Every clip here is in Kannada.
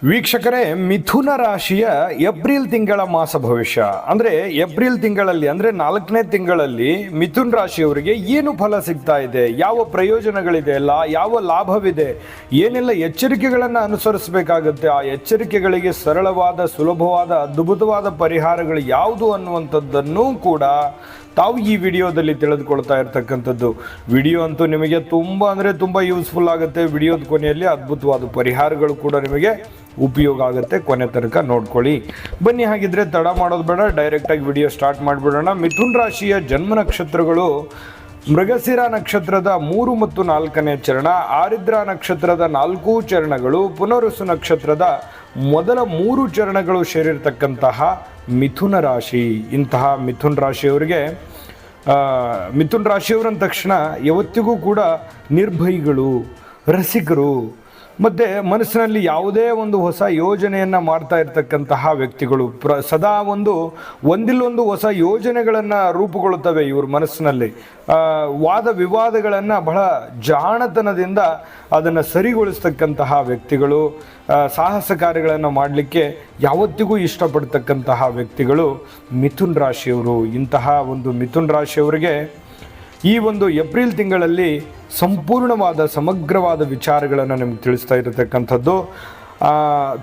ವೀಕ್ಷಕರೇ, ಮಿಥುನ ರಾಶಿಯ ಏಪ್ರಿಲ್ ತಿಂಗಳ ಮಾಸ ಭವಿಷ್ಯ ಅಂದರೆ ಏಪ್ರಿಲ್ ತಿಂಗಳಲ್ಲಿ ಅಂದರೆ 4ನೇ ತಿಂಗಳಲ್ಲಿ ಮಿಥುನ್ ರಾಶಿಯವರಿಗೆ ಏನು ಫಲ ಸಿಗ್ತಾ ಇದೆ, ಯಾವ ಪ್ರಯೋಜನಗಳಿದೆ, ಯಾವ ಲಾಭವಿದೆ, ಏನೆಲ್ಲ ಎಚ್ಚರಿಕೆಗಳನ್ನು ಅನುಸರಿಸಬೇಕಾಗುತ್ತೆ, ಆ ಎಚ್ಚರಿಕೆಗಳಿಗೆ ಸರಳವಾದ ಸುಲಭವಾದ ಅದ್ಭುತವಾದ ಪರಿಹಾರಗಳು ಯಾವುದು ಅನ್ನುವಂಥದ್ದನ್ನು ಕೂಡ ತಾವು ಈ ವಿಡಿಯೋದಲ್ಲಿ ತಿಳಿದುಕೊಳ್ತಾ ಇರ್ತಕ್ಕಂಥದ್ದು. ವಿಡಿಯೋ ಅಂತೂ ನಿಮಗೆ ತುಂಬ ಯೂಸ್ಫುಲ್ ಆಗುತ್ತೆ. ವಿಡಿಯೋದ ಕೊನೆಯಲ್ಲಿ ಅದ್ಭುತವಾದ ಪರಿಹಾರಗಳು ಕೂಡ ನಿಮಗೆ ಉಪಯೋಗ ಆಗುತ್ತೆ. ಕೊನೆ ತನಕ ನೋಡ್ಕೊಳ್ಳಿ. ಬನ್ನಿ, ಹಾಗಿದ್ರೆ ತಡ ಮಾಡೋದು ಬೇಡ, ಡೈರೆಕ್ಟಾಗಿ ವಿಡಿಯೋ ಸ್ಟಾರ್ಟ್ ಮಾಡಿಬಿಡೋಣ. ಮಿಥುನ್ ರಾಶಿಯ ಜನ್ಮ ನಕ್ಷತ್ರಗಳು ಮೃಗಶಿರ ನಕ್ಷತ್ರದ 3 ಮತ್ತು 4ನೇ ಚರಣ, ಆರಿದ್ರ ನಕ್ಷತ್ರದ 4 ಚರಣಗಳು, ಪುನರುಸು ನಕ್ಷತ್ರದ ಮೊದಲ 3 ಚರಣಗಳು ಸೇರಿರ್ತಕ್ಕಂತಹ ಮಿಥುನ ರಾಶಿ. ಇಂತಹ ಮಿಥುನ್ ರಾಶಿಯವರಿಗೆ ಮಿಥುನ್ ರಾಶಿಯವರಂದ ತಕ್ಷಣ ಯಾವತ್ತಿಗೂ ಕೂಡ ನಿರ್ಭಯಿಗಳು, ರಸಿಕರು, ಮತ್ತು ಮನಸ್ಸಿನಲ್ಲಿ ಯಾವುದೇ ಒಂದು ಹೊಸ ಯೋಜನೆಯನ್ನು ಮಾಡ್ತಾ ಇರ್ತಕ್ಕಂತಹ ವ್ಯಕ್ತಿಗಳು. ಸದಾ ಒಂದಿಲ್ಲೊಂದು ಹೊಸ ಯೋಜನೆಗಳನ್ನು ರೂಪುಗೊಳ್ಳುತ್ತವೆ ಇವ್ರ ಮನಸ್ಸಿನಲ್ಲಿ. ವಾದ ವಿವಾದಗಳನ್ನು ಬಹಳ ಜಾಣತನದಿಂದ ಅದನ್ನು ಸರಿಗೊಳಿಸ್ತಕ್ಕಂತಹ ವ್ಯಕ್ತಿಗಳು, ಸಾಹಸ ಕಾರ್ಯಗಳನ್ನು ಮಾಡಲಿಕ್ಕೆ ಯಾವತ್ತಿಗೂ ಇಷ್ಟಪಡ್ತಕ್ಕಂತಹ ವ್ಯಕ್ತಿಗಳು ಮಿಥುನ್ ರಾಶಿಯವರು. ಇಂತಹ ಒಂದು ಮಿಥುನ್ ರಾಶಿಯವರಿಗೆ ಈ ಒಂದು ಏಪ್ರಿಲ್ ತಿಂಗಳಲ್ಲಿ ಸಂಪೂರ್ಣವಾದ ಸಮಗ್ರವಾದ ವಿಚಾರಗಳನ್ನು ನಿಮ್ಗೆ ತಿಳಿಸ್ತಾ ಇರತಕ್ಕಂಥದ್ದು.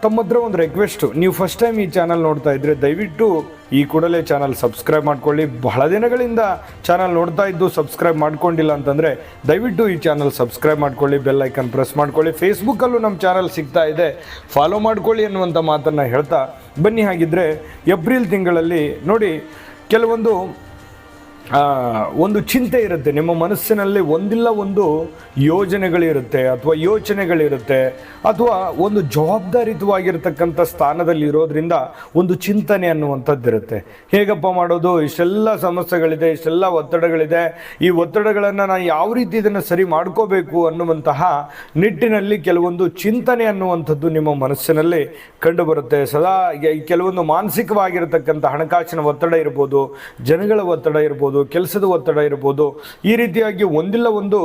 ತಮ್ಮ ಹತ್ರ ಒಂದು ರಿಕ್ವೆಸ್ಟು, ನೀವು ಫಸ್ಟ್ ಟೈಮ್ ಈ ಚಾನಲ್ ನೋಡ್ತಾ ಇದ್ದರೆ ದಯವಿಟ್ಟು ಈ ಕೂಡಲೇ ಚಾನಲ್ ಸಬ್ಸ್ಕ್ರೈಬ್ ಮಾಡ್ಕೊಳ್ಳಿ. ಬಹಳ ದಿನಗಳಿಂದ ಚಾನಲ್ ನೋಡ್ತಾ ಇದ್ದು ಸಬ್ಸ್ಕ್ರೈಬ್ ಮಾಡ್ಕೊಂಡಿಲ್ಲ ಅಂತಂದರೆ ದಯವಿಟ್ಟು ಈ ಚಾನಲ್ ಸಬ್ಸ್ಕ್ರೈಬ್ ಮಾಡ್ಕೊಳ್ಳಿ, ಬೆಲ್ ಐಕನ್ ಪ್ರೆಸ್ ಮಾಡ್ಕೊಳ್ಳಿ. ಫೇಸ್ಬುಕ್ಕಲ್ಲೂ ನಮ್ಮ ಚಾನಲ್ ಸಿಗ್ತಾ ಇದೆ, ಫಾಲೋ ಮಾಡ್ಕೊಳ್ಳಿ ಅನ್ನುವಂಥ ಮಾತನ್ನು ಹೇಳ್ತಾ ಬನ್ನಿ. ಹಾಗಿದ್ದರೆ ಏಪ್ರಿಲ್ ತಿಂಗಳಲ್ಲಿ ನೋಡಿ, ಕೆಲವೊಂದು ಒಂದು ಚಿಂತೆ ಇರುತ್ತೆ ನಿಮ್ಮ ಮನಸ್ಸಿನಲ್ಲಿ, ಒಂದಿಲ್ಲ ಒಂದು ಯೋಜನೆಗಳಿರುತ್ತೆ ಅಥವಾ ಯೋಚನೆಗಳಿರುತ್ತೆ, ಅಥವಾ ಒಂದು ಜವಾಬ್ದಾರಿತವಾಗಿರ್ತಕ್ಕಂಥ ಸ್ಥಾನದಲ್ಲಿ ಇರೋದ್ರಿಂದ ಒಂದು ಚಿಂತನೆ ಅನ್ನುವಂಥದ್ದಿರುತ್ತೆ. ಹೇಗಪ್ಪ ಮಾಡೋದು, ಇಷ್ಟೆಲ್ಲ ಸಮಸ್ಯೆಗಳಿದೆ, ಇಷ್ಟೆಲ್ಲ ಒತ್ತಡಗಳಿದೆ, ಈ ಒತ್ತಡಗಳನ್ನು ನಾನು ಯಾವ ರೀತಿ ಇದನ್ನು ಸರಿ ಮಾಡ್ಕೋಬೇಕು ಅನ್ನುವಂತಹ ನಿಟ್ಟಿನಲ್ಲಿ ಕೆಲವೊಂದು ಚಿಂತನೆ ಅನ್ನುವಂಥದ್ದು ನಿಮ್ಮ ಮನಸ್ಸಿನಲ್ಲಿ ಕಂಡುಬರುತ್ತೆ. ಸದಾ ಕೆಲವೊಂದು ಮಾನಸಿಕವಾಗಿರತಕ್ಕಂಥ ಹಣಕಾಸಿನ ಒತ್ತಡ ಇರ್ಬೋದು, ಜನಗಳ ಒತ್ತಡ ಇರ್ಬೋದು, ಕೆಲಸದ ಒತ್ತಡ ಇರ್ಬೋದು, ಈ ರೀತಿಯಾಗಿ ಒಂದಿಲ್ಲ ಒಂದು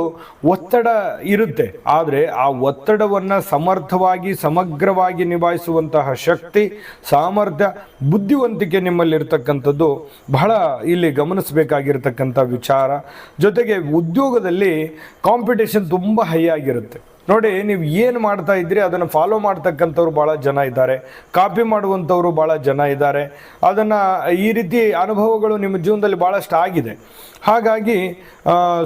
ಒತ್ತಡ ಇರುತ್ತೆ. ಆದರೆ ಆ ಒತ್ತಡವನ್ನು ಸಮರ್ಥವಾಗಿ ಸಮಗ್ರವಾಗಿ ನಿಭಾಯಿಸುವಂತಹ ಶಕ್ತಿ, ಸಾಮರ್ಥ್ಯ, ಬುದ್ಧಿವಂತಿಕೆ ನಿಮ್ಮಲ್ಲಿರ್ತಕ್ಕಂಥದ್ದು ಬಹಳ ಇಲ್ಲಿ ಗಮನಿಸಬೇಕಾಗಿರ್ತಕ್ಕಂಥ ವಿಚಾರ. ಜೊತೆಗೆ ಉದ್ಯೋಗದಲ್ಲಿ ಕಾಂಪಿಟೇಷನ್ ತುಂಬ ಹೈ ಆಗಿರುತ್ತೆ. ನೋಡಿ, ನೀವು ಏನು ಮಾಡ್ತಾ ಇದ್ರಿ ಅದನ್ನು ಫಾಲೋ ಮಾಡ್ತಕ್ಕಂಥವ್ರು ಭಾಳ ಜನ ಇದ್ದಾರೆ, ಕಾಪಿ ಮಾಡುವಂಥವ್ರು ಭಾಳ ಜನ ಇದ್ದಾರೆ. ಅದನ್ನು ಈ ರೀತಿ ಅನುಭವಗಳು ನಿಮ್ಮ ಜೀವನದಲ್ಲಿ ಭಾಳಷ್ಟು ಆಗಿದೆ. ಹಾಗಾಗಿ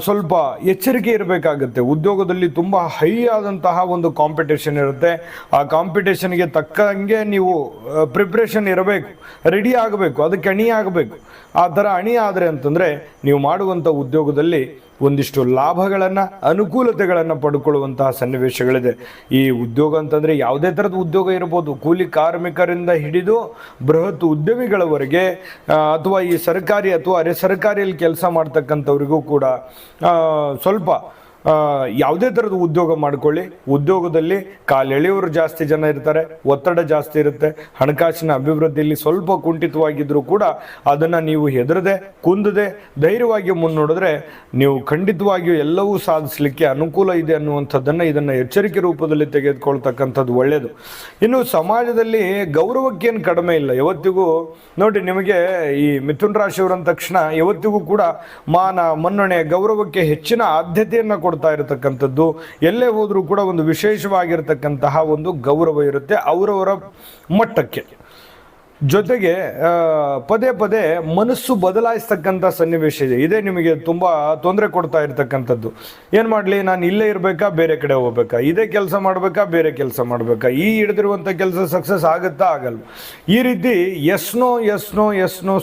ಸ್ವಲ್ಪ ಎಚ್ಚರಿಕೆ ಇರಬೇಕಾಗುತ್ತೆ. ಉದ್ಯೋಗದಲ್ಲಿ ತುಂಬ ಹೈ ಆದಂತಹ ಒಂದು ಕಾಂಪಿಟೇಷನ್ ಇರುತ್ತೆ. ಆ ಕಾಂಪಿಟೇಷನ್ಗೆ ತಕ್ಕಂಗೆ ನೀವು ಪ್ರಿಪ್ರೇಷನ್ ಇರಬೇಕು, ರೆಡಿ ಆಗಬೇಕು, ಅದಕ್ಕೆ ಅಣಿ ಆಗಬೇಕು. ಆ ಥರ ಅಣಿ ಆದರೆ ಅಂತಂದರೆ ನೀವು ಮಾಡುವಂಥ ಉದ್ಯೋಗದಲ್ಲಿ ಒಂದಿಷ್ಟು ಲಾಭಗಳನ್ನು, ಅನುಕೂಲತೆಗಳನ್ನು ಪಡ್ಕೊಳ್ಳುವಂತಹ ಸನ್ನಿವೇಶಗಳಿದೆ. ಈ ಉದ್ಯೋಗ ಅಂತಂದರೆ ಯಾವುದೇ ಥರದ ಉದ್ಯೋಗ ಇರ್ಬೋದು, ಕೂಲಿ ಕಾರ್ಮಿಕರಿಂದ ಹಿಡಿದು ಬೃಹತ್ ಉದ್ಯಮಿಗಳವರೆಗೆ, ಅಥವಾ ಈ ಸರ್ಕಾರಿ ಅಥವಾ ಅರೆ ಸರ್ಕಾರಿಯಲ್ಲಿ ಕೆಲಸ ಮಾಡ್ತಕ್ಕಂಥವ್ರಿಗೂ ಕೂಡ ಸ್ವಲ್ಪ ಯಾವುದೇ ಥರದ ಉದ್ಯೋಗ ಮಾಡಿಕೊಳ್ಳಿ. ಉದ್ಯೋಗದಲ್ಲಿ ಕಾಲೆಳೆಯೋರು ಜಾಸ್ತಿ ಜನ ಇರ್ತಾರೆ, ಒತ್ತಡ ಜಾಸ್ತಿ ಇರುತ್ತೆ. ಹಣಕಾಸಿನ ಅಭಿವೃದ್ಧಿಯಲ್ಲಿ ಸ್ವಲ್ಪ ಕುಂಠಿತವಾಗಿದ್ದರೂ ಕೂಡ ಅದನ್ನು ನೀವು ಹೆದರದೆ, ಕುಂದದೆ, ಧೈರ್ಯವಾಗಿ ಮುನ್ನೋಡಿದ್ರೆ ನೀವು ಖಂಡಿತವಾಗಿಯೂ ಎಲ್ಲವೂ ಸಾಧಿಸಲಿಕ್ಕೆ ಅನುಕೂಲ ಇದೆ ಅನ್ನುವಂಥದ್ದನ್ನು ಇದನ್ನು ಎಚ್ಚರಿಕೆ ರೂಪದಲ್ಲಿ ತೆಗೆದುಕೊಳ್ತಕ್ಕಂಥದ್ದು ಒಳ್ಳೆಯದು. ಇನ್ನು ಸಮಾಜದಲ್ಲಿ ಗೌರವಕ್ಕೇನು ಕಡಿಮೆ ಇಲ್ಲ. ಯಾವತ್ತಿಗೂ ನೋಡಿ, ನಿಮಗೆ ಈ ಮಿಥುನ್ ರಾಶಿಯವರಂದ ತಕ್ಷಣ ಯಾವತ್ತಿಗೂ ಕೂಡ ಮಾನ, ಮನ್ನಣೆ, ಗೌರವಕ್ಕೆ ಹೆಚ್ಚಿನ ಆದ್ಯತೆಯನ್ನು ಕೊಡ್ತಾ ಇರತಕ್ಕಂಥದ್ದು. ಎಲ್ಲೇ ಹೋದರೂ ಕೂಡ ಒಂದು ವಿಶೇಷವಾಗಿರತಕ್ಕಂತಹ ಒಂದು ಗೌರವ ಇರುತ್ತೆ ಅವರವರ ಮಟ್ಟಕ್ಕೆ. ಜೊತೆಗೆ ಪದೇ ಪದೇ ಮನಸ್ಸು ಬದಲಾಯಿಸ್ತಕ್ಕಂಥ ಸನ್ನಿವೇಶ ಇದೆ. ಇದೇ ನಿಮಗೆ ತುಂಬ ತೊಂದರೆ ಕೊಡ್ತಾ ಇರ್ತಕ್ಕಂಥದ್ದು. ಏನು ಮಾಡಲಿ, ನಾನು ಇಲ್ಲೇ ಇರಬೇಕಾ, ಬೇರೆ ಕಡೆ ಹೋಗ್ಬೇಕಾ, ಇದೇ ಕೆಲಸ ಮಾಡಬೇಕಾ, ಬೇರೆ ಕೆಲಸ ಮಾಡಬೇಕಾ, ಈ ಹಿಡಿದಿರುವಂಥ ಕೆಲಸ ಸಕ್ಸಸ್ ಆಗುತ್ತಾ, ಆಗಲ್ಲ, ಈ ರೀತಿ ಎಸ್ನೋ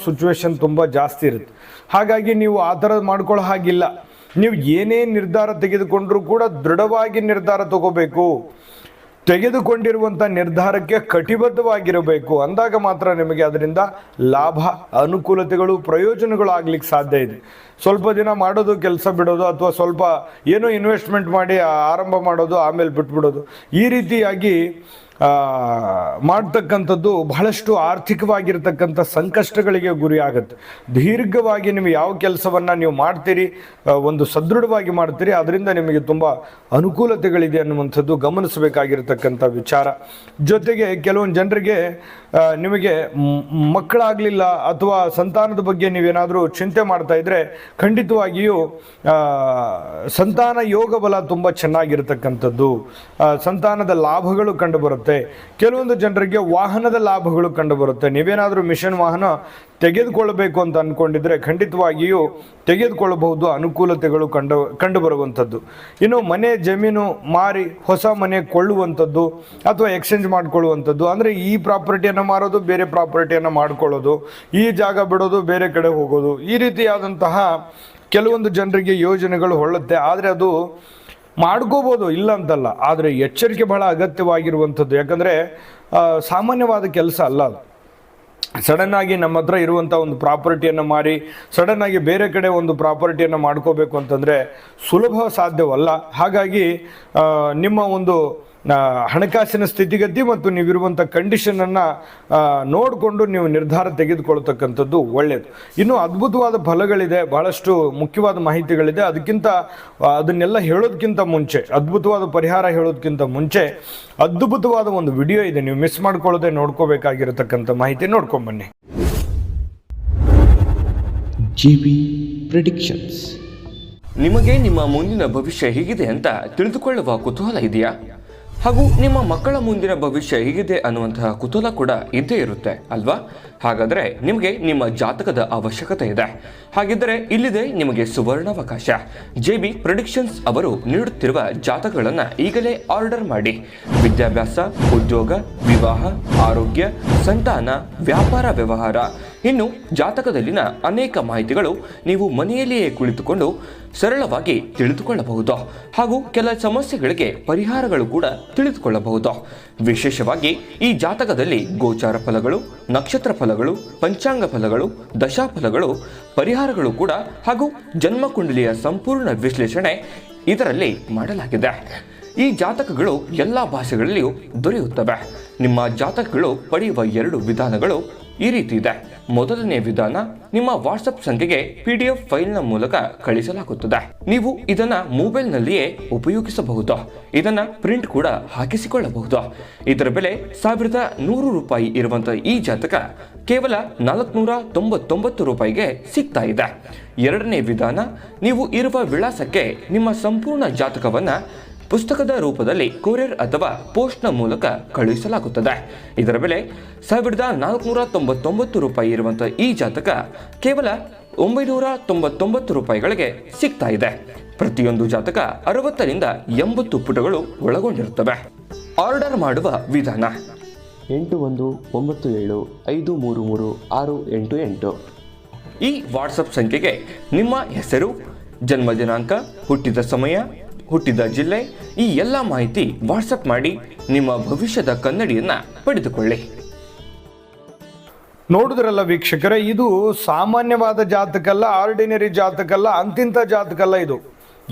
ಸಿಚುವೇಶನ್ ತುಂಬ ಜಾಸ್ತಿ ಇರುತ್ತೆ. ಹಾಗಾಗಿ ನೀವು ಆ ಥರದ್ದು ಮಾಡ್ಕೊಳ್ಳೋ ಹಾಗಿಲ್ಲ. ನೀವು ಏನೇ ನಿರ್ಧಾರ ತೆಗೆದುಕೊಂಡ್ರೂ ಕೂಡ ದೃಢವಾಗಿ ನಿರ್ಧಾರ ತಗೋಬೇಕು. ತೆಗೆದುಕೊಂಡಿರುವಂಥ ನಿರ್ಧಾರಕ್ಕೆ ಕಟಿಬದ್ಧವಾಗಿರಬೇಕು. ಅಂದಾಗ ಮಾತ್ರ ನಿಮಗೆ ಅದರಿಂದ ಲಾಭ, ಅನುಕೂಲತೆಗಳು, ಪ್ರಯೋಜನಗಳು ಆಗ್ಲಿಕ್ಕೆ ಸಾಧ್ಯ ಇದೆ. ಸ್ವಲ್ಪ ದಿನ ಮಾಡೋದು, ಕೆಲಸ ಬಿಡೋದು, ಅಥವಾ ಸ್ವಲ್ಪ ಏನೋ ಇನ್ವೆಸ್ಟ್ಮೆಂಟ್ ಮಾಡಿ ಆರಂಭ ಮಾಡೋದು, ಆಮೇಲೆ ಬಿಟ್ಬಿಡೋದು, ಈ ರೀತಿಯಾಗಿ ಮಾಡ್ತಕ್ಕಂಥದ್ದು ಬಹಳಷ್ಟು ಆರ್ಥಿಕವಾಗಿರ್ತಕ್ಕಂಥ ಸಂಕಷ್ಟಗಳಿಗೆ ಗುರಿ ಆಗುತ್ತೆ. ದೀರ್ಘವಾಗಿ ನೀವು ಯಾವ ಕೆಲಸವನ್ನು ನೀವು ಮಾಡ್ತೀರಿ, ಒಂದು ಸದೃಢವಾಗಿ ಮಾಡ್ತೀರಿ, ಅದರಿಂದ ನಿಮಗೆ ತುಂಬ ಅನುಕೂಲತೆಗಳಿದೆ ಅನ್ನುವಂಥದ್ದು ಗಮನಿಸಬೇಕಾಗಿರ್ತಕ್ಕಂಥ ವಿಚಾರ. ಜೊತೆಗೆ ಕೆಲವೊಂದು ಜನರಿಗೆ ನಿಮಗೆ ಮಕ್ಕಳಾಗಲಿಲ್ಲ ಅಥವಾ ಸಂತಾನದ ಬಗ್ಗೆ ನೀವೇನಾದರೂ ಚಿಂತೆ ಮಾಡ್ತಾ ಇದ್ದರೆ ಖಂಡಿತವಾಗಿಯೂ ಸಂತಾನ ಯೋಗ ಬಲ ತುಂಬ ಚೆನ್ನಾಗಿರ್ತಕ್ಕಂಥದ್ದು, ಸಂತಾನದ ಲಾಭಗಳು ಕಂಡುಬರುತ್ತೆ. ಕೆಲವೊಂದು ಜನರಿಗೆ ವಾಹನದ ಲಾಭಗಳು ಕಂಡುಬರುತ್ತೆ. ನೀವೇನಾದರೂ ಮಿಷನ್ ವಾಹನ ತೆಗೆದುಕೊಳ್ಳಬೇಕು ಅಂತ ಅಂದ್ಕೊಂಡಿದ್ರೆ ಖಂಡಿತವಾಗಿಯೂ ತೆಗೆದುಕೊಳ್ಳಬಹುದು, ಅನುಕೂಲತೆಗಳು ಕಂಡುಬರುವಂಥದ್ದು. ಇನ್ನು ಮನೆ ಜಮೀನು ಮಾರಿ ಹೊಸ ಮನೆ ಕೊಳ್ಳುವಂಥದ್ದು ಅಥವಾ ಎಕ್ಸ್ಚೇಂಜ್ ಮಾಡಿಕೊಳ್ಳುವಂಥದ್ದು, ಅಂದರೆ ಈ ಪ್ರಾಪರ್ಟಿಯನ್ನು ಮಾರೋದು, ಬೇರೆ ಪ್ರಾಪರ್ಟಿಯನ್ನು ಮಾಡ್ಕೊಳ್ಳೋದು, ಈ ಜಾಗ ಬಿಡೋದು, ಬೇರೆ ಕಡೆ ಹೋಗೋದು, ಈ ರೀತಿಯಾದಂತಹ ಕೆಲವೊಂದು ಜನರಿಗೆ ಯೋಜನೆಗಳು ಹೊಳ್ಳುತ್ತೆ. ಆದರೆ ಅದು ಮಾಡ್ಕೋಬೋದು, ಇಲ್ಲ ಅಂತಲ್ಲ, ಆದರೆ ಎಚ್ಚರಿಕೆ ಬಹಳ ಅಗತ್ಯವಾಗಿರುವಂಥದ್ದು. ಯಾಕಂದರೆ ಸಾಮಾನ್ಯವಾದ ಕೆಲಸ ಅಲ್ಲ ಅದು. ಸಡನ್ನಾಗಿ ನಮ್ಮ ಹತ್ರ ಇರುವಂಥ ಒಂದು ಪ್ರಾಪರ್ಟಿಯನ್ನು ಮಾರಿ ಸಡನ್ನಾಗಿ ಬೇರೆ ಕಡೆ ಒಂದು ಪ್ರಾಪರ್ಟಿಯನ್ನು ಮಾಡ್ಕೋಬೇಕು ಅಂತಂದರೆ ಸುಲಭ ಸಾಧ್ಯವಲ್ಲ. ಹಾಗಾಗಿ ನಿಮ್ಮ ಒಂದು ಹಣಕಾಸಿನ ಸ್ಥಿತಿಗತಿ ಮತ್ತು ನೀವಿರುವಂಥ ಕಂಡೀಷನನ್ನು ನೋಡಿಕೊಂಡು ನೀವು ನಿರ್ಧಾರ ತೆಗೆದುಕೊಳ್ತಕ್ಕಂಥದ್ದು ಒಳ್ಳೆಯದು. ಇನ್ನೂ ಅದ್ಭುತವಾದ ಫಲಗಳಿದೆ, ಬಹಳಷ್ಟು ಮುಖ್ಯವಾದ ಮಾಹಿತಿಗಳಿದೆ. ಅದನ್ನೆಲ್ಲ ಹೇಳೋದಕ್ಕಿಂತ ಮುಂಚೆ, ಅದ್ಭುತವಾದ ಪರಿಹಾರ ಹೇಳೋದಕ್ಕಿಂತ ಮುಂಚೆ ಅದ್ಭುತವಾದ ಒಂದು ವಿಡಿಯೋ ಇದೆ, ನೀವು ಮಿಸ್ ಮಾಡ್ಕೊಳ್ಳದೆ ನೋಡ್ಕೋಬೇಕಾಗಿರತಕ್ಕಂಥ ಮಾಹಿತಿ ನೋಡ್ಕೊಂಬನ್ನಿ. JB predictions. ನಿಮಗೆ ನಿಮ್ಮ ಮುಂದಿನ ಭವಿಷ್ಯ ಹೇಗಿದೆ ಅಂತ ತಿಳಿದುಕೊಳ್ಳುವ ಕುತೂಹಲ ಇದೆಯಾ? ಹಾಗೂ ನಿಮ್ಮ ಮಕ್ಕಳ ಮುಂದಿನ ಭವಿಷ್ಯ ಹೇಗಿದೆ ಅನ್ನುವಂತಹ ಕುತೂಹಲ ಕೂಡ ಇದ್ದೇ ಇರುತ್ತೆ ಅಲ್ವಾ? ಹಾಗಾದರೆ ನಿಮಗೆ ನಿಮ್ಮ ಜಾತಕದ ಅವಶ್ಯಕತೆ ಇದೆ. ಹಾಗಿದ್ದರೆ ಇಲ್ಲಿದೆ ನಿಮಗೆ ಸುವರ್ಣಾವಕಾಶ. JB ಪ್ರೆಡಿಕ್ಷನ್ಸ್ ಅವರು ನೀಡುತ್ತಿರುವ ಜಾತಕಗಳನ್ನು ಈಗಲೇ ಆರ್ಡರ್ ಮಾಡಿ. ವಿದ್ಯಾಭ್ಯಾಸ, ಉದ್ಯೋಗ, ವಿವಾಹ, ಆರೋಗ್ಯ, ಸಂತಾನ, ವ್ಯಾಪಾರ ವ್ಯವಹಾರ, ಇನ್ನು ಜಾತಕದಲ್ಲಿನ ಅನೇಕ ಮಾಹಿತಿಗಳು ನೀವು ಮನೆಯಲ್ಲಿಯೇ ಕುಳಿತುಕೊಂಡು ಸರಳವಾಗಿ ತಿಳಿದುಕೊಳ್ಳಬಹುದು. ಹಾಗೂ ಕೆಲ ಸಮಸ್ಯೆಗಳಿಗೆ ಪರಿಹಾರಗಳು ಕೂಡ ತಿಳಿದುಕೊಳ್ಳಬಹುದು. ವಿಶೇಷವಾಗಿ ಈ ಜಾತಕದಲ್ಲಿ ಗೋಚಾರ ಫಲಗಳು, ನಕ್ಷತ್ರ ಫಲಗಳು, ಪಂಚಾಂಗ ಫಲಗಳು, ದಶಾಫಲಗಳು, ಪರಿಹಾರಗಳು ಕೂಡ ಹಾಗೂ ಜನ್ಮಕುಂಡಲಿಯ ಸಂಪೂರ್ಣ ವಿಶ್ಲೇಷಣೆ ಇದರಲ್ಲಿ ಮಾಡಲಾಗಿದೆ. ಈ ಜಾತಕಗಳು ಎಲ್ಲ ಭಾಷೆಗಳಲ್ಲಿಯೂ ದೊರೆಯುತ್ತವೆ. ನಿಮ್ಮ ಜಾತಕಗಳು ಪಡೆಯುವ 2 ವಿಧಾನಗಳು ಈ ರೀತಿ ಇದೆ. ಮೊದಲನೇ ವಿಧಾನ, ನಿಮ್ಮ ವಾಟ್ಸಪ್ ಸಂಖ್ಯೆಗೆ PDF ಫೈಲ್ನ ಮೂಲಕ ಕಳಿಸಲಾಗುತ್ತದೆ. ನೀವು ಇದನ್ನ ಮೊಬೈಲ್ನಲ್ಲಿಯೇ ಉಪಯೋಗಿಸಬಹುದು. ಇದನ್ನ ಪ್ರಿಂಟ್ ಕೂಡ ಹಾಕಿಸಿಕೊಳ್ಳಬಹುದು. ಇದರ ಬೆಲೆ 1100 ರೂಪಾಯಿ ಇರುವಂತಹ ಈ ಜಾತಕ ಕೇವಲ 499 ರೂಪಾಯಿಗೆ ಸಿಗ್ತಾ ಇದೆ. ಎರಡನೇ ವಿಧಾನ, ನೀವು ಇರುವ ವಿಳಾಸಕ್ಕೆ ನಿಮ್ಮ ಸಂಪೂರ್ಣ ಜಾತಕವನ್ನ ಪುಸ್ತಕದ ರೂಪದಲ್ಲಿ ಕೊರಿಯರ್ ಅಥವಾ ಪೋಸ್ಟ್ನ ಮೂಲಕ ಕಳುಹಿಸಲಾಗುತ್ತದೆ. ಇದರ ಬೆಲೆ 1499 ರೂಪಾಯಿ ಇರುವಂತಹ ಈ ಜಾತಕ ಕೇವಲ 999 ರೂಪಾಯಿಗಳಿಗೆ ಸಿಗ್ತಾ ಇದೆ. ಪ್ರತಿಯೊಂದು ಜಾತಕ 60ರಿಂದ 80 ಪುಟಗಳು ಒಳಗೊಂಡಿರುತ್ತವೆ. ಆರ್ಡರ್ ಮಾಡುವ ವಿಧಾನ: 8197533688. ಈ ವಾಟ್ಸಪ್ ಸಂಖ್ಯೆಗೆ ನಿಮ್ಮ ಹೆಸರು, ಜನ್ಮ ದಿನಾಂಕ, ಹುಟ್ಟಿದ ಸಮಯ, ಹುಟ್ಟಿದ ಜಿಲ್ಲೆ, ಈ ಎಲ್ಲ ಮಾಹಿತಿ ವಾಟ್ಸಪ್ ಮಾಡಿ ನಿಮ್ಮ ಭವಿಷ್ಯದ ಕನ್ನಡಿಯನ್ನ ಪಡೆದುಕೊಳ್ಳಿ. ನೋಡಿದ್ರಲ್ಲ ವೀಕ್ಷಕರೇ, ಇದು ಸಾಮಾನ್ಯವಾದ ಜಾತಕಲ್ಲ, ಆರ್ಡಿನರಿ ಜಾತಕಲ್ಲ, ಅಂತಿಂತ ಜಾತಕಲ್ಲ. ಇದು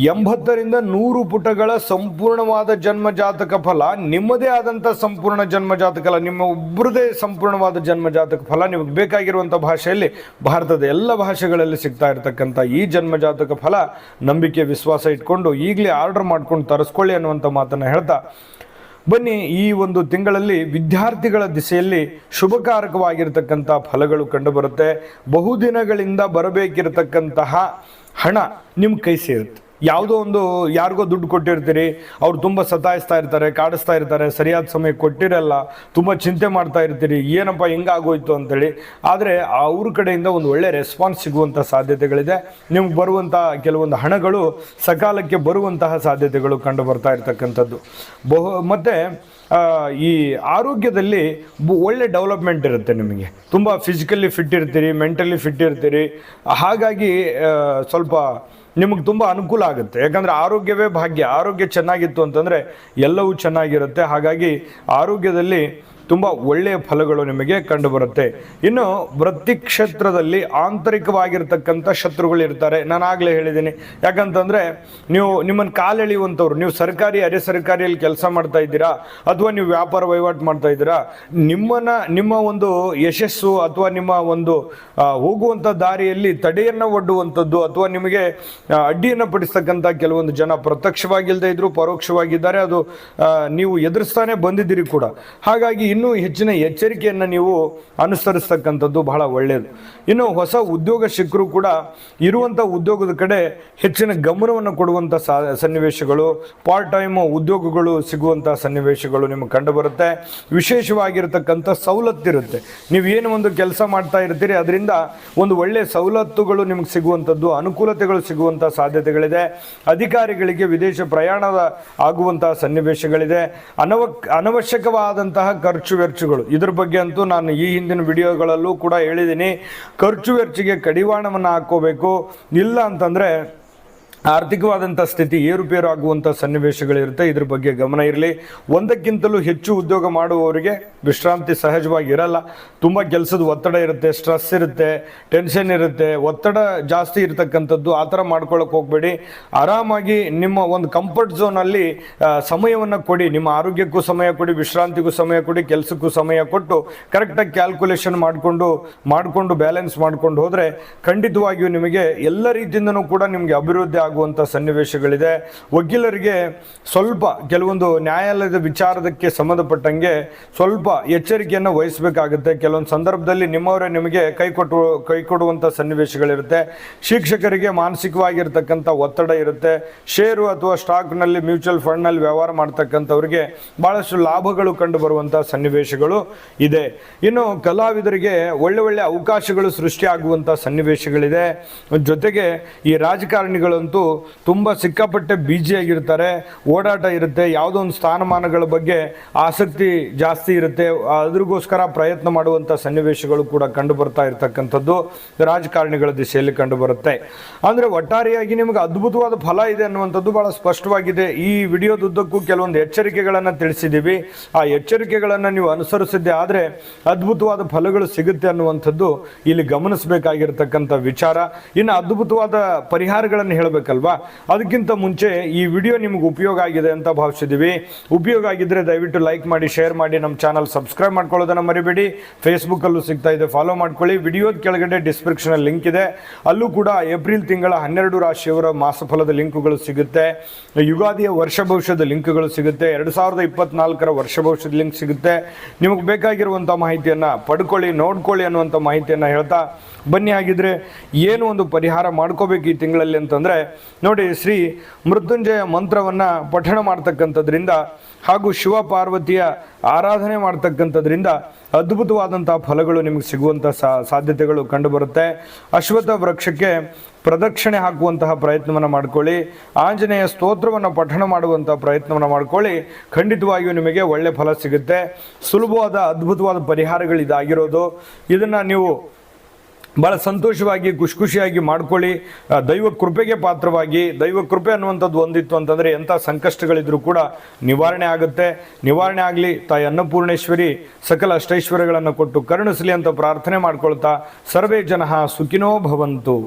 80ರಿಂದ 100 ಪುಟಗಳ ಸಂಪೂರ್ಣವಾದ ಜನ್ಮ ಜಾತಕ ಫಲ, ನಿಮ್ಮದೇ ಆದಂಥ ಸಂಪೂರ್ಣ ಜನ್ಮ ಜಾತಕ ಫಲ, ನಿಮ್ಮ ಒಬ್ಬರದೇ ಸಂಪೂರ್ಣವಾದ ಜನ್ಮ ಜಾತಕ ಫಲ ನಿಮಗೆ ಬೇಕಾಗಿರುವಂಥ ಭಾಷೆಯಲ್ಲಿ, ಭಾರತದ ಎಲ್ಲ ಭಾಷೆಗಳಲ್ಲಿ ಸಿಗ್ತಾ ಇರತಕ್ಕಂಥ ಈ ಜನ್ಮ ಜಾತಕ ಫಲ ನಂಬಿಕೆ ವಿಶ್ವಾಸ ಇಟ್ಕೊಂಡು ಈಗಲೇ ಆರ್ಡರ್ ಮಾಡ್ಕೊಂಡು ತರಿಸ್ಕೊಳ್ಳಿ ಅನ್ನುವಂಥ ಮಾತನ್ನು ಹೇಳ್ತಾ ಬನ್ನಿ. ಈ ಒಂದು ತಿಂಗಳಲ್ಲಿ ವಿದ್ಯಾರ್ಥಿಗಳ ದಿಸೆಯಲ್ಲಿ ಶುಭಕಾರಕವಾಗಿರ್ತಕ್ಕಂಥ ಫಲಗಳು ಕಂಡುಬರುತ್ತೆ. ಬಹುದಿನಗಳಿಂದ ಬರಬೇಕಿರತಕ್ಕಂತಹ ಹಣ ನಿಮ್ಮ ಕೈ ಸೇರುತ್ತೆ. ಯಾವುದೋ ಒಂದು ಯಾರಿಗೋ ದುಡ್ಡು ಕೊಟ್ಟಿರ್ತೀರಿ, ಅವ್ರು ತುಂಬ ಸತಾಯಿಸ್ತಾ ಇರ್ತಾರೆ, ಕಾಡಿಸ್ತಾ ಇರ್ತಾರೆ, ಸರಿಯಾದ ಸಮಯ ಕೊಟ್ಟಿರಲ್ಲ, ತುಂಬ ಚಿಂತೆ ಮಾಡ್ತಾ ಇರ್ತೀರಿ, ಏನಪ್ಪ ಹಿಂಗಾಗೋಯ್ತು ಅಂತೇಳಿ. ಆದರೆ ಅವ್ರ ಕಡೆಯಿಂದ ಒಂದು ಒಳ್ಳೆ ರೆಸ್ಪಾನ್ಸ್ ಸಿಗುವಂಥ ಸಾಧ್ಯತೆಗಳಿದೆ. ನಿಮ್ಗೆ ಬರುವಂಥ ಕೆಲವೊಂದು ಹಣಗಳು ಸಕಾಲಕ್ಕೆ ಬರುವಂತಹ ಸಾಧ್ಯತೆಗಳು ಕಂಡು ಬರ್ತಾ ಇರ್ತಕ್ಕಂಥದ್ದು. ಮತ್ತು ಈ ಆರೋಗ್ಯದಲ್ಲಿ ಒಳ್ಳೆ ಡೆವಲಪ್ಮೆಂಟ್ ಇರುತ್ತೆ. ನಿಮಗೆ ತುಂಬ ಫಿಸಿಕಲಿ ಫಿಟ್ ಇರ್ತೀರಿ, ಮೆಂಟಲಿ ಫಿಟ್ ಇರ್ತೀರಿ. ಹಾಗಾಗಿ ಸ್ವಲ್ಪ ನಿಮಗೆ ತುಂಬ ಅನುಕೂಲ ಆಗುತ್ತೆ. ಯಾಕಂದರೆ ಆರೋಗ್ಯವೇ ಭಾಗ್ಯ. ಆರೋಗ್ಯ ಚೆನ್ನಾಗಿತ್ತು ಅಂತಂದರೆ ಎಲ್ಲವೂ ಚೆನ್ನಾಗಿರುತ್ತೆ. ಹಾಗಾಗಿ ಆರೋಗ್ಯದಲ್ಲಿ ತುಂಬ ಒಳ್ಳೆಯ ಫಲಗಳು ನಿಮಗೆ ಕಂಡುಬರುತ್ತೆ. ಇನ್ನು ವೃತ್ತಿ ಕ್ಷೇತ್ರದಲ್ಲಿ ಆಂತರಿಕವಾಗಿರ್ತಕ್ಕಂಥ ಶತ್ರುಗಳು ಇರ್ತಾರೆ. ನಾನು ಆಗಲೇ ಹೇಳಿದ್ದೀನಿ, ಯಾಕಂತಂದರೆ ನೀವು ನಿಮ್ಮನ್ನು ಕಾಲೆಳೆಯುವಂಥವ್ರು, ನೀವು ಸರ್ಕಾರಿ ಅರೆ ಸರ್ಕಾರಿಯಲ್ಲಿ ಕೆಲಸ ಮಾಡ್ತಾ ಇದ್ದೀರಾ ಅಥವಾ ನೀವು ವ್ಯಾಪಾರ ವಹಿವಾಟು ಮಾಡ್ತಾ ಇದ್ದೀರಾ, ನಿಮ್ಮ ಒಂದು ಯಶಸ್ಸು ಅಥವಾ ನಿಮ್ಮ ಒಂದು ಹೋಗುವಂಥ ದಾರಿಯಲ್ಲಿ ತಡೆಯನ್ನು ಒಡ್ಡುವಂಥದ್ದು ಅಥವಾ ನಿಮಗೆ ಅಡ್ಡಿಯನ್ನು ಪಡಿಸ್ತಕ್ಕಂಥ ಕೆಲವೊಂದು ಜನ ಪ್ರತ್ಯಕ್ಷವಾಗಿಲ್ಲದೆ ಇದ್ದರೂ ಪರೋಕ್ಷವಾಗಿದ್ದಾರೆ. ಅದು ನೀವು ಎದುರಿಸ್ತಾನೆ ಬಂದಿದ್ದೀರಿ ಕೂಡ. ಹಾಗಾಗಿ ಇನ್ನೂ ಹೆಚ್ಚಿನ ಎಚ್ಚರಿಕೆಯನ್ನು ನೀವು ಅನುಸರಿಸ್ತಕ್ಕಂಥದ್ದು ಬಹಳ ಒಳ್ಳೆಯದು. ಇನ್ನು ಹೊಸ ಉದ್ಯೋಗ ಸಿಕ್ಕರೂ ಕೂಡ ಇರುವಂಥ ಉದ್ಯೋಗದ ಕಡೆ ಹೆಚ್ಚಿನ ಗಮನವನ್ನು ಕೊಡುವಂಥ ಸನ್ನಿವೇಶಗಳು, ಪಾರ್ಟ್ ಟೈಮ್ ಉದ್ಯೋಗಗಳು ಸಿಗುವಂಥ ಸನ್ನಿವೇಶಗಳು ನಿಮಗೆ ಕಂಡುಬರುತ್ತೆ. ವಿಶೇಷವಾಗಿರ್ತಕ್ಕಂಥ ಸವಲತ್ತಿರುತ್ತೆ. ನೀವೇನು ಒಂದು ಕೆಲಸ ಮಾಡ್ತಾ ಇರ್ತೀರಿ ಅದರಿಂದ ಒಂದು ಒಳ್ಳೆಯ ಸವಲತ್ತುಗಳು ನಿಮಗೆ ಸಿಗುವಂಥದ್ದು, ಅನುಕೂಲತೆಗಳು ಸಿಗುವಂಥ ಸಾಧ್ಯತೆಗಳಿದೆ. ಅಧಿಕಾರಿಗಳಿಗೆ ವಿದೇಶ ಪ್ರಯಾಣದ ಆಗುವಂತಹ ಸನ್ನಿವೇಶಗಳಿದೆ. ಅನವಶ್ಯಕವಾದಂತಹ ಖರ್ಚು ವೆಚ್ಚಗಳು, ಇದ್ರ ಬಗ್ಗೆ ಅಂತೂ ನಾನು ಈ ಹಿಂದಿನ ವಿಡಿಯೋಗಳಲ್ಲೂ ಕೂಡ ಹೇಳಿದ್ದೀನಿ. ಖರ್ಚು ವೆಚ್ಚಗೆ ಕಡಿವಾಣವನ್ನು ಹಾಕೋಬೇಕು. ಇಲ್ಲ ಅಂತಂದರೆ ಆರ್ಥಿಕವಾದಂಥ ಸ್ಥಿತಿ ಏರುಪೇರು ಆಗುವಂಥ ಸನ್ನಿವೇಶಗಳಿರುತ್ತೆ. ಇದ್ರ ಬಗ್ಗೆ ಗಮನ ಇರಲಿ. ಒಂದಕ್ಕಿಂತಲೂ ಹೆಚ್ಚು ಉದ್ಯೋಗ ಮಾಡುವವರಿಗೆ ವಿಶ್ರಾಂತಿ ಸಹಜವಾಗಿ ಇರಲ್ಲ. ತುಂಬ ಕೆಲಸದ ಒತ್ತಡ ಇರುತ್ತೆ, ಸ್ಟ್ರೆಸ್ ಇರುತ್ತೆ, ಟೆನ್ಷನ್ ಇರುತ್ತೆ, ಒತ್ತಡ ಜಾಸ್ತಿ ಇರತಕ್ಕಂಥದ್ದು. ಆ ಥರ ಮಾಡ್ಕೊಳ್ಳೋಕೆ ಹೋಗಬೇಡಿ. ಆರಾಮಾಗಿ ನಿಮ್ಮ ಒಂದು ಕಂಫರ್ಟ್ ಝೋನಲ್ಲಿ ಸಮಯವನ್ನು ಕೊಡಿ. ನಿಮ್ಮ ಆರೋಗ್ಯಕ್ಕೂ ಸಮಯ ಕೊಡಿ, ವಿಶ್ರಾಂತಿಗೂ ಸಮಯ ಕೊಡಿ, ಕೆಲಸಕ್ಕೂ ಸಮಯ ಕೊಟ್ಟು ಕರೆಕ್ಟಾಗಿ ಕ್ಯಾಲ್ಕುಲೇಷನ್ ಮಾಡಿಕೊಂಡು ಬ್ಯಾಲೆನ್ಸ್ ಮಾಡ್ಕೊಂಡು ಹೋದರೆ ಖಂಡಿತವಾಗಿಯೂ ನಿಮಗೆ ಎಲ್ಲ ರೀತಿಯಿಂದನೂ ಕೂಡ ನಿಮಗೆ ಅಭಿವೃದ್ಧಿ ಆಗುವಂಥ ಸನ್ನಿವೇಶಗಳಿದೆ. ವಕೀಲರಿಗೆ ಸ್ವಲ್ಪ ಕೆಲವೊಂದು ನ್ಯಾಯಾಲಯದ ವಿಚಾರದಕ್ಕೆ ಸಂಬಂಧಪಟ್ಟಂಗೆ ಸ್ವಲ್ಪ ಎಚ್ಚರಿಕೆಯನ್ನು ವಹಿಸಬೇಕಾಗುತ್ತೆ. ಕೆಲವೊಂದು ಸಂದರ್ಭದಲ್ಲಿ ನಿಮ್ಮವರೇ ನಿಮಗೆ ಕೈ ಕೊಡುವಂಥ ಸನ್ನಿವೇಶಗಳಿರುತ್ತೆ. ಶಿಕ್ಷಕರಿಗೆ ಮಾನಸಿಕವಾಗಿರ್ತಕ್ಕಂಥ ಒತ್ತಡ ಇರುತ್ತೆ. ಷೇರು ಅಥವಾ ಸ್ಟಾಕ್ನಲ್ಲಿ, ಮ್ಯೂಚುವಲ್ ಫಂಡ್ನಲ್ಲಿ ವ್ಯವಹಾರ ಮಾಡ್ತಕ್ಕಂಥವ್ರಿಗೆ ಭಾಳಷ್ಟು ಲಾಭಗಳು ಕಂಡು ಬರುವಂಥ ಸನ್ನಿವೇಶಗಳು ಇದೆ. ಇನ್ನು ಕಲಾವಿದರಿಗೆ ಒಳ್ಳೆ ಅವಕಾಶಗಳು ಸೃಷ್ಟಿಯಾಗುವಂಥ ಸನ್ನಿವೇಶಗಳಿದೆ. ಜೊತೆಗೆ ಈ ರಾಜಕಾರಣಿಗಳಂತೂ ತುಂಬ ಸಿಕ್ಕಾಪಟ್ಟೆ ಬ್ಯುಸಿಯಾಗಿರ್ತಾರೆ. ಓಡಾಟ ಇರುತ್ತೆ, ಯಾವುದೋ ಒಂದು ಸ್ಥಾನಮಾನಗಳ ಬಗ್ಗೆ ಆಸಕ್ತಿ ಜಾಸ್ತಿ ಇರುತ್ತೆ. ಅದ್ರಿಗೋಸ್ಕರ ಪ್ರಯತ್ನ ಮಾಡುವಂಥ ಸನ್ನಿವೇಶಗಳು ಕೂಡ ಕಂಡು ಬರ್ತಾ ಇರತಕ್ಕಂಥದ್ದು ರಾಜಕಾರಣಿಗಳ ದಿಶೆಯಲ್ಲಿ ಕಂಡು ಬರುತ್ತೆ. ಅಂದರೆ ಒಟ್ಟಾರೆಯಾಗಿ ನಿಮಗೆ ಅದ್ಭುತವಾದ ಫಲ ಇದೆ ಅನ್ನುವಂಥದ್ದು ಭಾಳ ಸ್ಪಷ್ಟವಾಗಿದೆ. ಈ ವಿಡಿಯೋದುದ್ದಕ್ಕೂ ಕೆಲವೊಂದು ಎಚ್ಚರಿಕೆಗಳನ್ನು ತಿಳಿಸಿದ್ದೀವಿ. ಆ ಎಚ್ಚರಿಕೆಗಳನ್ನು ನೀವು ಅನುಸರಿಸಿದ್ದೆ ಆದರೆ ಅದ್ಭುತವಾದ ಫಲಗಳು ಸಿಗುತ್ತೆ ಅನ್ನುವಂಥದ್ದು ಇಲ್ಲಿ ಗಮನಿಸಬೇಕಾಗಿರ್ತಕ್ಕಂಥ ವಿಚಾರ. ಇನ್ನು ಅದ್ಭುತವಾದ ಪರಿಹಾರಗಳನ್ನು ಹೇಳಬೇಕಲ್ವಾ, ಅದಕ್ಕಿಂತ ಮುಂಚೆ ಈ ವಿಡಿಯೋ ನಿಮಗೆ ಉಪಯೋಗ ಆಗಿದೆ ಅಂತ ಭಾವಿಸಿದ್ದೀವಿ. ಉಪಯೋಗ ಆಗಿದ್ದರೆ ದಯವಿಟ್ಟು ಲೈಕ್ ಮಾಡಿ, ಶೇರ್ ಮಾಡಿ, ನಮ್ಮ ಚಾನಲ್ ಸಬ್ಸ್ಕ್ರೈಬ್ ಮಾಡ್ಕೊಳ್ಳೋದನ್ನು ಮರಿಬೇಡಿ. ಫೇಸ್ಬುಕ್ಕಲ್ಲೂ ಸಿಗ್ತಾ ಇದೆ, ಫಾಲೋ ಮಾಡ್ಕೊಳ್ಳಿ. ವಿಡಿಯೋದ ಕೆಳಗಡೆ ಡಿಸ್ಕ್ರಿಪ್ಷನಲ್ಲಿ ಲಿಂಕ್ ಇದೆ, ಅಲ್ಲೂ ಕೂಡ ಏಪ್ರಿಲ್ ತಿಂಗಳ 12 ರಾಶಿಯವರ ಮಾಸಫಲದ ಲಿಂಕುಗಳು ಸಿಗುತ್ತೆ. ಯುಗಾದಿಯ ವರ್ಷ ಭವಿಷ್ಯದ ಲಿಂಕ್ಗಳು ಸಿಗುತ್ತೆ. 2024ರ ವರ್ಷ ಭವಿಷ್ಯದ ಲಿಂಕ್ ಸಿಗುತ್ತೆ. ನಿಮಗೆ ಬೇಕಾಗಿರುವಂಥ ಮಾಹಿತಿಯನ್ನು ಪಡ್ಕೊಳ್ಳಿ, ನೋಡ್ಕೊಳ್ಳಿ ಅನ್ನುವಂಥ ಮಾಹಿತಿಯನ್ನು ಹೇಳ್ತಾ ಬನ್ನಿ. ಆಗಿದ್ರೆ ಏನು ಒಂದು ಪರಿಹಾರ ಮಾಡ್ಕೋಬೇಕು ಈ ತಿಂಗಳಲ್ಲಿ ಅಂತಂದರೆ ನೋಡಿ, ಶ್ರೀ ಮೃತ್ಯುಂಜಯ ಮಂತ್ರವನ್ನು ಪಠಣ ಮಾಡ್ತಕ್ಕಂಥದ್ರಿಂದ ಹಾಗೂ ಶಿವ ಪಾರ್ವತಿಯ ಆರಾಧನೆ ಮಾಡ್ತಕ್ಕಂಥದ್ರಿಂದ ಅದ್ಭುತವಾದಂಥ ಫಲಗಳು ನಿಮಗೆ ಸಿಗುವಂಥ ಸಾಧ್ಯತೆಗಳು ಕಂಡುಬರುತ್ತೆ. ಅಶ್ವತ್ಥ ವೃಕ್ಷಕ್ಕೆ ಪ್ರದಕ್ಷಿಣೆ ಹಾಕುವಂತಹ ಪ್ರಯತ್ನವನ್ನು ಮಾಡ್ಕೊಳ್ಳಿ. ಆಂಜನೇಯ ಸ್ತೋತ್ರವನ್ನು ಪಠಣ ಮಾಡುವಂಥ ಪ್ರಯತ್ನವನ್ನು ಮಾಡ್ಕೊಳ್ಳಿ. ಖಂಡಿತವಾಗಿಯೂ ನಿಮಗೆ ಒಳ್ಳೆ ಫಲ ಸಿಗುತ್ತೆ. ಸುಲಭವಾದ ಅದ್ಭುತವಾದ ಪರಿಹಾರಗಳು ಇದಾಗಿರೋದು. ಇದನ್ನು ನೀವು ಭಾಳ ಸಂತೋಷವಾಗಿ ಖುಷಿಯಾಗಿ ಮಾಡ್ಕೊಳ್ಳಿ. ದೈವ ಕೃಪೆಗೆ ಪಾತ್ರವಾಗಿ, ದೈವ ಕೃಪೆ ಅನ್ನುವಂಥದ್ದು ಒಂದಿತ್ತು ಅಂತಂದರೆ ಎಂಥ ಸಂಕಷ್ಟಗಳಿದ್ರೂ ಕೂಡ ನಿವಾರಣೆ ಆಗುತ್ತೆ. ನಿವಾರಣೆ ಆಗಲಿ, ತಾಯಿ ಅನ್ನಪೂರ್ಣೇಶ್ವರಿ ಸಕಲ ಅಷ್ಟೈಶ್ವರ್ಯಗಳನ್ನು ಕೊಟ್ಟು ಕರುಣಿಸಲಿ ಅಂತ ಪ್ರಾರ್ಥನೆ ಮಾಡ್ಕೊಳ್ತಾ ಸರ್ವೇ ಜನಃ ಸುಖಿನೋ ಭವಂತು.